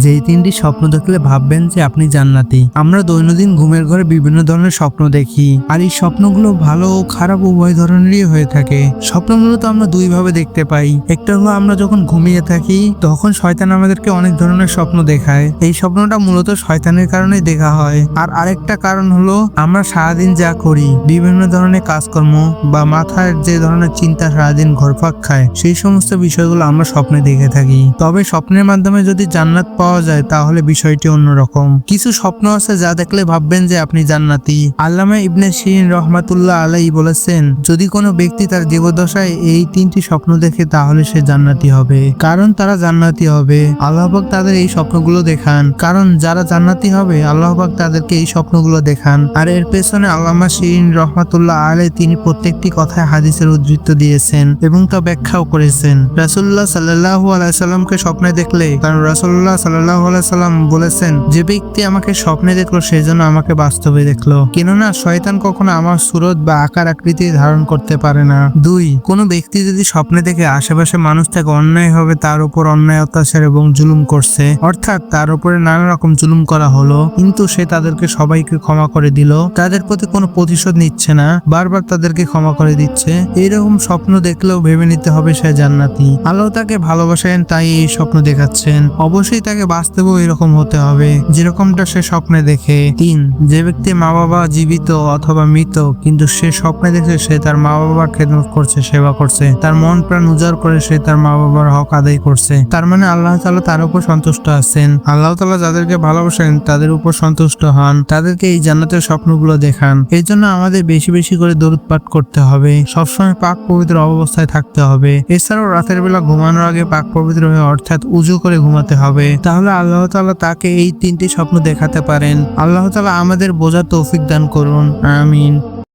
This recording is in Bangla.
যেই তিনটি স্বপ্ন দেখলে ভাববেন যে আপনি জান্নাতি। আমরা দৈনন্দিন ঘুমের ঘরে বিভিন্ন ধরনের স্বপ্ন দেখি, আর এই স্বপ্নগুলো ভালো ও খারাপ উভয় ধরনেরই হয়ে থাকে। স্বপ্নগুলো তো আমরা দুই ভাবে দেখতে পাই। একটা হলো আমরা যখন ঘুমিয়ে থাকি তখন শয়তান আমাদেরকে অনেক ধরনের স্বপ্ন দেখায়, এই স্বপ্নটা মূলত শয়তানের কারণেই দেখা হয়। আর আরেকটা কারণ হলো আমরা সারাদিন যা করি, বিভিন্ন ধরনের কাজকর্ম বা মাথায় যে ধরনের চিন্তা সারাদিন ঘুরপাক খায়, সেই সমস্ত বিষয়গুলো আমরা স্বপ্নে দেখে থাকি। তবে স্বপ্নের মাধ্যমে যদি জান্নাত পাওয়া যায় তাহলে বিষয়টি অন্যরকম। কিছু স্বপ্ন আছে যা দেখলে ভাববেন যে আপনি জান্নাতি। আল্লামা ইবনে শিরিন রহমাতুল্লাহ আলাইহি বলেছেন, যদি কোনো ব্যক্তি তার জীবদ্দশায় এই তিনটি স্বপ্ন দেখে তাহলে সে জান্নাতি হবে, কারণ তারা জান্নাতি হবে। আল্লাহ পাক তাদের এই স্বপ্নগুলো দেখান, কারণ যারা জান্নাতি হবে আল্লাহ পাক তাদেরকে এই স্বপ্নগুলো দেখান। আর এর পেছনে আল্লামা শিরিন রহমাতুল্লাহ আলাইহি তিনি প্রত্যেকটি কথায় হাদিসের উদ্ধৃত দিয়েছেন এবং তা ব্যাখ্যাও করেছেন। রাসূলুল্লাহ সাল্লাল্লাহু আলাইহি সাল্লামকে স্বপ্নে দেখলে, কারণ রাসূলুল্লাহ সাল্লাল্লাহু আলাইহি সাল্লাম বলেছেন, যে ব্যক্তি আমাকে স্বপ্নে দেখলো সে যেন আমাকে বাস্তবে দেখলো, কেননা শয়তান কখনো আমার সুরত বা আকার আকৃতি ধারণ করতে পারে না। 2, কোনো ব্যক্তি যদি স্বপ্নে দেখে আশেপাশে মানুষ তাকে অন্যায়ভাবে তার উপর অন্যায় অত্যাচার এবং জুলুম করছে, অর্থাৎ তার উপরে নানা রকম জুলুম করা হলো, কিন্তু সে তাদেরকে সবাইকে ক্ষমা করে দিল, তাদের প্রতি কোনো প্রতিশোধ নিচ্ছে না, বারবার তাদেরকে ক্ষমা করে দিচ্ছে, এইরকম স্বপ্ন দেখলেও ভেবে নিতে হবে সে জান্নাতি। আল্লাহ তাকে ভালোবাসেন তাই এই স্বপ্ন দেখাচ্ছেন, অবশ্যই তাকে বাস্তবেও এরকম হতে হবে যেরকমটা সে স্বপ্নে দেখে। 3, যে ব্যক্তি মা বাবা জীবিত অথবা মৃত কিন্তু সে স্বপ্নে দেখে সে তার মা বাবার খেদমত করছে, সেবা করছে, তার মন প্রাণ উজাড় করে সে তার মা বাবার হক আদায় করছে, তার মানে আল্লাহ তাআলা তার উপর সন্তুষ্ট আছেন। আল্লাহ তাআলা যাদেরকে ভালোবাসেন তাদের উপর সন্তুষ্ট হন, তাদেরকে এই জান্নাতের স্বপ্নগুলো দেখান। এই জন্য আমাদের বেশি বেশি করে দরুদ পাঠ করতে হবে, সবসময় পাক পবিত্র অবস্থায় থাকতে হবে। এছাড়াও রাতের বেলা ঘুমানোর আগে পাক পবিত্র হয়ে অর্থাৎ উজু করে ঘুমাতে হবে, তাহলে আল্লাহ তাআলা তাকে এই তিনটি স্বপ্ন দেখাতে পারেন। আল্লাহ তাআলা আমাদের বোঝার তৌফিক দান করুন, আমিন।